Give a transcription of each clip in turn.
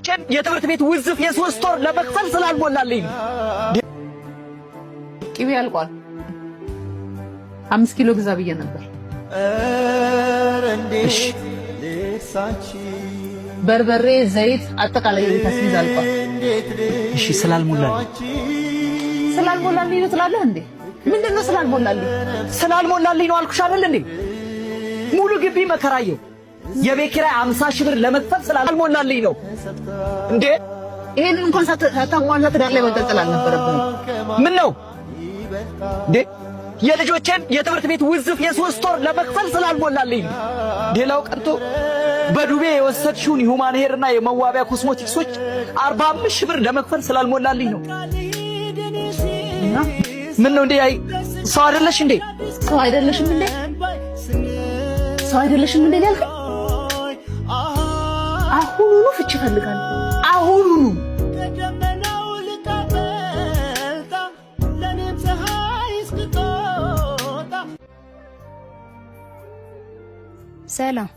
የልጆችን የትምህርት ቤት ውዝፍ የሶስት ወር ለመክፈል ስላልሞላልኝ ቅቤ አልቋል። 5 ኪሎ ግዛ ብዬ ነበር። እሺ በርበሬ፣ ዘይት አጠቃላይ የቤት አስቤዛ አልቋል። እሺ ስላልሞላልኝ ነው ትላለህ እንዴ? ምንድነው ስላልሞላልኝ? ስላልሞላልኝ ነው አልኩሽ አይደል እንዴ? ሙሉ ግቢ መከራየው የቤት ኪራይ 50 ሺህ ብር ለመክፈል ስላልሞላልኝ ነው እንዴ? ይሄንን እንኳን ሳታሟላ ትዳር ላይ መንጠልጠል አልነበረብህም። ምን ነው እንዴ? የልጆችን የትምህርት ቤት ውዝፍ የሶስት ወር ለመክፈል ስላልሞላልኝ ነው። ሌላው ቀርቶ በዱቤ የወሰድሽውን የሁማን ሄርና የመዋቢያ ኮስሞቲክሶች 45 ሺህ ብር ለመክፈል ስላልሞላልኝ ነው። ምን ነው እንዴ? አይ ሰው አይደለሽ እንዴ? ሰው አይደለሽም እንዴ? ያልከኝ አሁኑኑ ፍቺ እፈልጋለሁ። አሁኑኑ ሰላም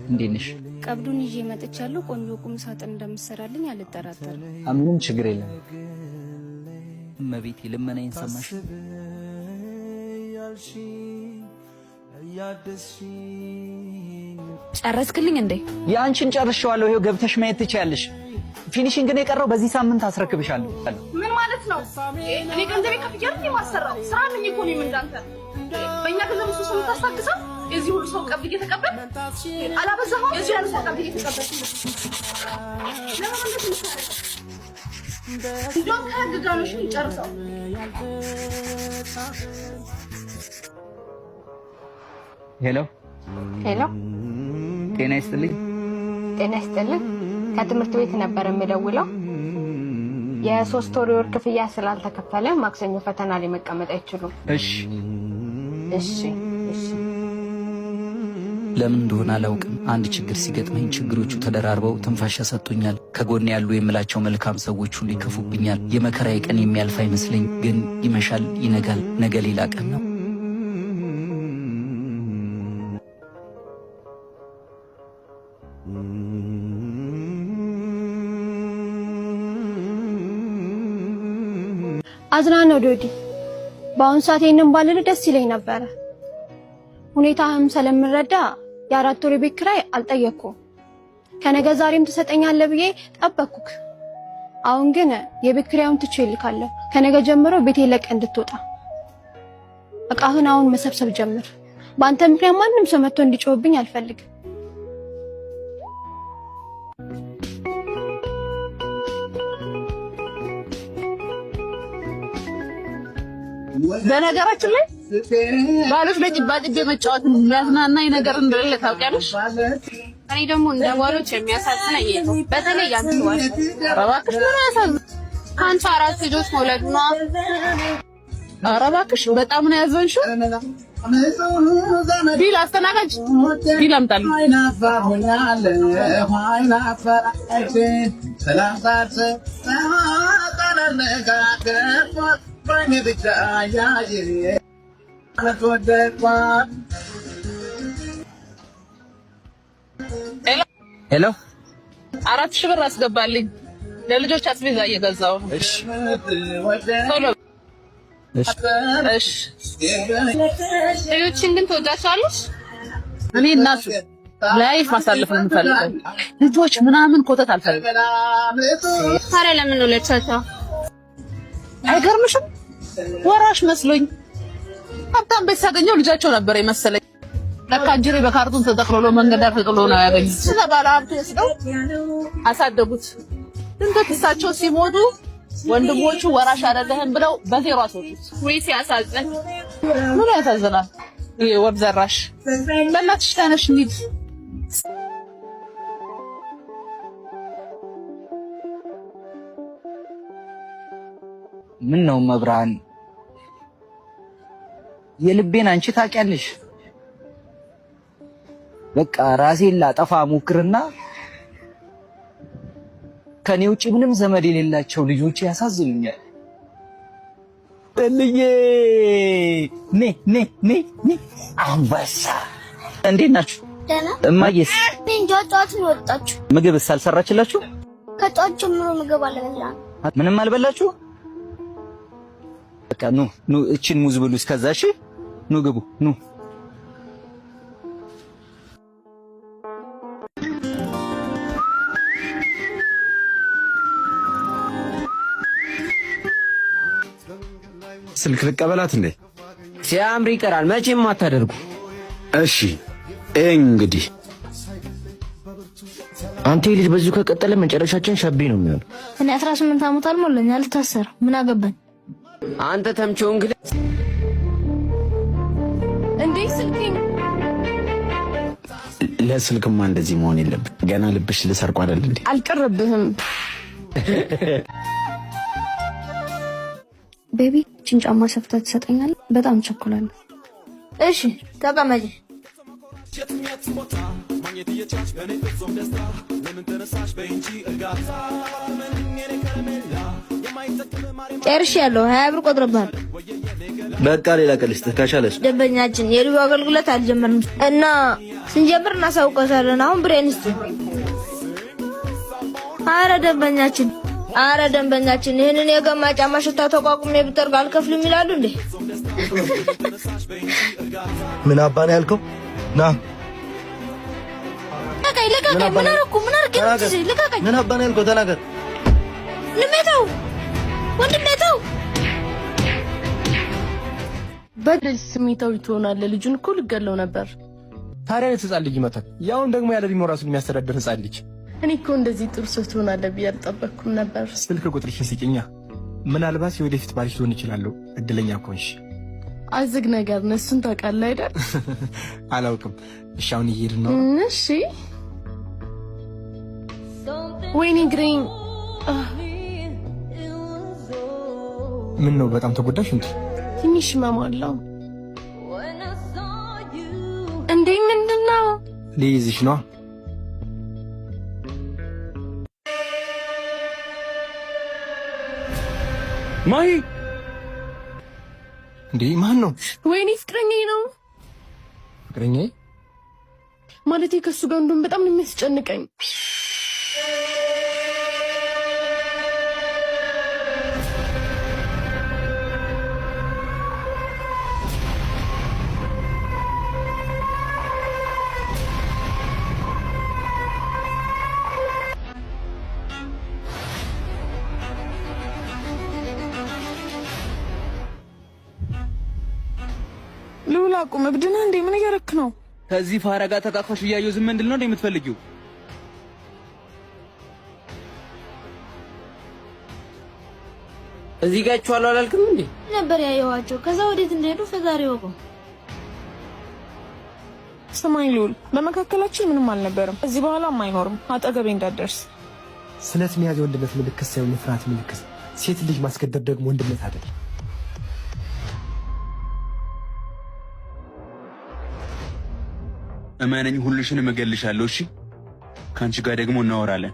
እንዴት ነሽ? ቀብዱን ይዤ መጥቻለሁ። ቆንጆ ቁም ሳጥን እንደምትሰራልኝ አልጠራጠርም። ምንም ችግር የለም። እመቤቴ ልመናዬን ሰማሽ? ጨረስክልኝ እንዴ? ያንቺን ጨርሼዋለሁ። ይሄው ገብተሽ ማየት ትችያለሽ። ፊኒሺንግ ግን የቀረው በዚህ ሳምንት አስረክብሻለሁ። ምን ማለት ነው? እኔ ገንዘቤ ከፍያለሁ የማሰራው ስራ ነኝ እኮ ነው። እንዳንተ በእኛ ገንዘብ እሱ ሰው ታስታክሰው የዚህ ሁሉ ሰው ቀብድ እየተቀበል አላበዛኸው? የዚህ ያሉ ሰው ቀብድ እየተቀበል ለምን እንደዚህ እንደው ከግጋኖሽ ይጨርሰው። ሄሎ ሄሎ፣ ጤና ይስጥልኝ። ጤና ይስጥልኝ። ከትምህርት ቤት ነበር የምደውለው። የ3 ወር የወር ክፍያ ስላልተከፈለ ማክሰኞ ፈተና ላይ መቀመጥ አይችሉም። እሺ እሺ እሺ። ለምን እንደሆነ አላውቅም። አንድ ችግር ሲገጥመኝ ችግሮቹ ተደራርበው ትንፋሽ ያሰጡኛል። ከጎኔ ያሉ የምላቸው መልካም ሰዎች ሁሉ ይከፉብኛል። የመከራዬ ቀን የሚያልፍ አይመስለኝ፣ ግን ይመሻል፣ ይነጋል። ነገ ሌላ ቀን ነው። አዝናነው ዶዲ፣ በአሁን ሰዓት ይሄንን ባልል ደስ ይለኝ ነበረ። ሁኔታህም ስለምረዳ የ4 ወር ቤት ኪራይ አልጠየቅኩም። ከነገ ዛሬም ትሰጠኛለህ ብዬ ጠበቅኩክ። አሁን ግን የቤት ኪራዩን ትቼ እልካለሁ። ከነገ ጀምሮ ቤቴ ለቀ እንድትወጣ እቃህን አሁን መሰብሰብ ጀምር። በአንተ ምክንያት ማንም ሰው መጥቶ እንዲጮህብኝ አልፈልግም። በነገራችን ላይ ባሎች ለጭባጭቤ መጫወት የሚያዝናናኝ ነገር እንደሌለ ታውቂያለሽ። እኔ ደግሞ እንደ ባሎች የሚያሳዝነኝ ነው በተለይ ያንተ ባል። እባክሽ ምን ያሳዝን? ከአንቺ 4 ልጆች መውለዱ ነው። ኧረ እባክሽ በጣም ነው ያዘንሽው። ቢል አስተናጋጅ ቢል አምጣልኝ። ሄሎ 4,000 ብር አስገባልኝ። ለልጆች አስቤዛ እየገዛሁ ነው። እሺ ቶሎ እሺ እሺ። ልጆችን ግን ትወዳቸዋለሽ? እኔ እናቱ ላይፍ ማሳለፍ ነው የምፈልገው። ልጆች ምናምን ኮተት አልፈልግም። ታዲያ ለምን ነው ለቻቻ? አይገርምሽም? ወራሽ መስሎኝ ሀብታም ቤት ሳገኘው ልጃቸው ነበር የመሰለኝ። ለካ እንጀሬ በካርቶን ተጠቅልሎ መንገድ ዳር ተጥሎ ነው ያገኙት። ስለባለ ሀብት ወስደው አሳደጉት። ድንገት እሳቸው ሲሞቱ ወንድሞቹ ወራሽ አይደለህም ብለው በዜሮ አስወጡት። ወይ ሲያሳዝን! ምን ያሳዝናል? ይሄ ወብ ዘራሽ። በእናትሽ ተነሽ እንሂድ። ምን ነው መብራን፣ የልቤን አንቺ ታውቂያለሽ። በቃ ራሴን ላጠፋ ሞክርና ከኔ ውጪ ምንም ዘመድ የሌላቸው ልጆች ያሳዝኑኛል። እልዬ ኔ አንበሳ፣ እንዴት ናችሁ? ደህና እማዬስ? እንጃ ጠዋት ነው ወጣችሁ። ምግብስ አልሰራችላችሁ? ከጧት ጀምሮ ምግብ አልበላንም። ምንም አልበላችሁ? በቃ ኑ እቺን ሙዝ ብሉ እስከዛ። እሺ ኑ ግቡ ኑ። ስልክ ልቀበላት እንዴ? ሲያምር ይቀራል መቼም አታደርጉ። እሺ እንግዲህ አንተ ልጅ በዚሁ ከቀጠለ መጨረሻችን ሸቤ ነው የሚሆነው። እኔ 18 ዓመት አልሞላኝ አልታሰር ምን አገባኝ? አንተ ተምቾ እንግዲህ እንዴ ስልኬን ለስልክማ እንደዚህ መሆን የለብን። ገና ልብሽ ልሰርቁ አይደል እንዴ? አልቀረብህም። ቤቢ ጭንጫማ ሰፍተህ ትሰጠኛለህ? በጣም ቸኩላለሁ። እሺ ተቀመጪ። ጨርሻለሁ። 20 ብር ቆጥረብሃል። በቃ ሌላ ቀልስት ከቻለሽ ደንበኛችን የልዩ አገልግሎት አልጀመርንም እና ስንጀምር እናሳውቀዋለን። አሁን ብሬን እስቲ። አረ ደንበኛችን ይሄንን የገማ ጫማ ሽታ ተቋቁሜ ብጠርግ አልከፍልም ይላሉ እንዴ? ምን አባን ያልከው? ና ልቀቀኝ። ምን አደረኩ? ልቀቀኝ። ምን አባን ያልከው? ተናገር። ልሜተው ወንድሜ ተው። በድረስ ስሜታዊ ትሆናለህ። ልጁን እኮ ልገለው ነበር። ታዲያ ህፃን ልጅ ይመታል። ያውን ደግሞ ያለ እድሜው ራሱን የሚያስተዳድር ህፃን ልጅ። እኔ እኮ እንደዚህ ጥሩ ሰው ትሆናለህ ብዬ አልጠበቅኩም ነበር። ስልክ ቁጥርሽን ስጪኛ። ምናልባት የወደፊት ባልሽ ልሆን እችላለሁ። እድለኛ ከሆንሽ። አዝግ ነገር ነው። እሱን ታውቃለህ አይደል? አላውቅም። እሺ አሁን እየሄድን ነው። እሺ ወይኔ ግሬን። ምን ነው በጣም ተጎዳሽ እንዴ? ትንሽ ማማለው እንዴ? ምንድነው? ልይዝሽ ነው። ማይ እንዴ ማን ነው? ወይኔ ፍቅረኛዬ ነው። ፍቅረኛዬ ማለቴ ከሱ ጋር እንደውም በጣም ነው የሚያስጨንቀኝ። ሉላ ቁም። እብድና እንዴ? ምን እያረክ ነው? ከዚህ ፋራ ጋር ተቃቅፈሽ እያየሁ ዝም እንድል ነው እንዴ የምትፈልጊው? እዚህ ጋር ቻለው አላልክም እንዴ? ነበር ያየኋቸው። ከዛ ወዴት እንደሄዱ ፈጣሪ ወቁ። ሰማኝ ሉል፣ በመካከላችን ምንም አልነበረም። እዚህ በኋላም አይኖርም። አጠገቤ እንዳትደርስ። ስለት መያዝ የወንድነት ምልክት ሳይሆን የፍርሃት ምልክት። ሴት ልጅ ማስገደድ ደግሞ ወንድነት አይደል። እመነኝ፣ ሁልሽንም እገልሻለሁ። እሺ፣ ካንቺ ጋር ደግሞ እናወራለን።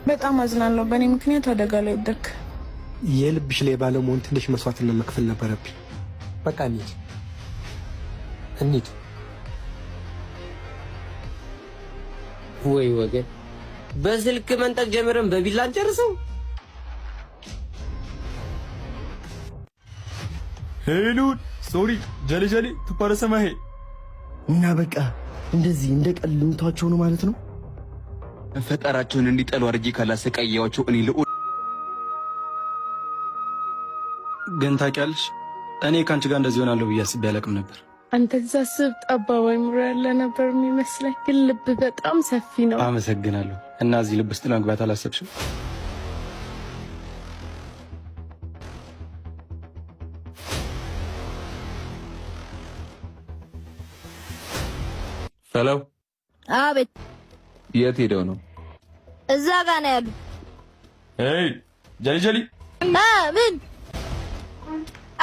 በጣም አዝናለሁ። በእኔ ምክንያት አደጋ ላይ ወደክ። የልብሽ ላይ ባለመሆን ትንሽ መስዋዕትነት መክፈል ነበረብኝ። በቃ እንሂድ። ወይ ወገን፣ በስልክ መንጠቅ ጀምረን በቢላ እንጨርሰው። ሄሎ ሶሪ ጀለጀሌ ትፓረሰማሄ እና በቃ እንደዚህ እንደ ቀልምቷቸው ነው ማለት ነው። ፈጠራቸውን እንዲጠሉ አድርጌ ካላሰቃየዋቸው እኔ ግን ታውቂያለሽ፣ እኔ ከአንቺ ጋር እንደዚህ ሆናለሁ ብዬ አስቤ አላውቅም ነበር። አንተ ተዛስብ ጠባብ አይምሮ ያለ ነበር የሚመስለኝ፣ ግን ልብ በጣም ሰፊ ነው። አመሰግናለሁ። እና እዚህ ልብ ውስጥ ለመግባት አላሰብሽም? ሄሎ። አቤት። የት ሄደው ነው? እዛ ጋር ነው ያሉ። ሄይ ጀሊ ምን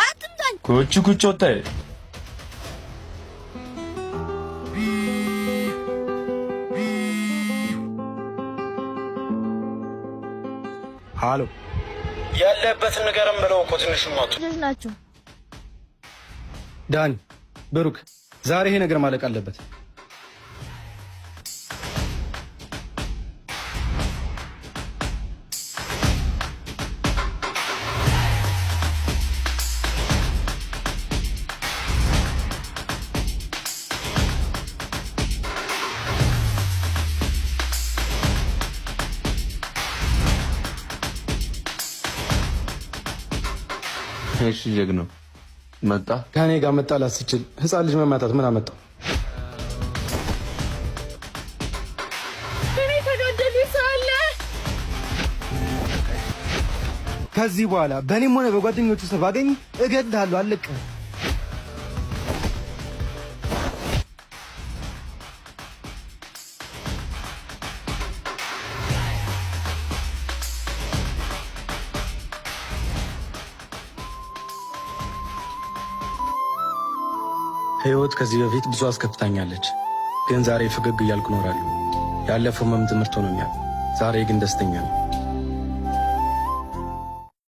አትምታኝ። ኩቹ ወጣይ። ሃሎ ያለበትን ንገረን ብለው እኮ ትንሽ ማቱ ናቸው። ዳኒ ብሩክ ዛሬ ይሄ ነገር ማለቅ አለበት። እሺ ጀግናው መጣ። ከኔ ጋር መጣላት ሲችል ህፃን ልጅ መማታት ምን አመጣው? እኔ ተገደሉ ሳለ ከዚህ በኋላ በእኔም ሆነ በጓደኞቹ ስር ባገኝ እገድልሃለሁ። አለቅህ። ህይወት ከዚህ በፊት ብዙ አስከፍታኛለች፣ ግን ዛሬ ፈገግ እያልኩ እኖራለሁ። ያለፈው መም ትምህርት ሆኖኛል። ዛሬ ግን ደስተኛ ነኝ።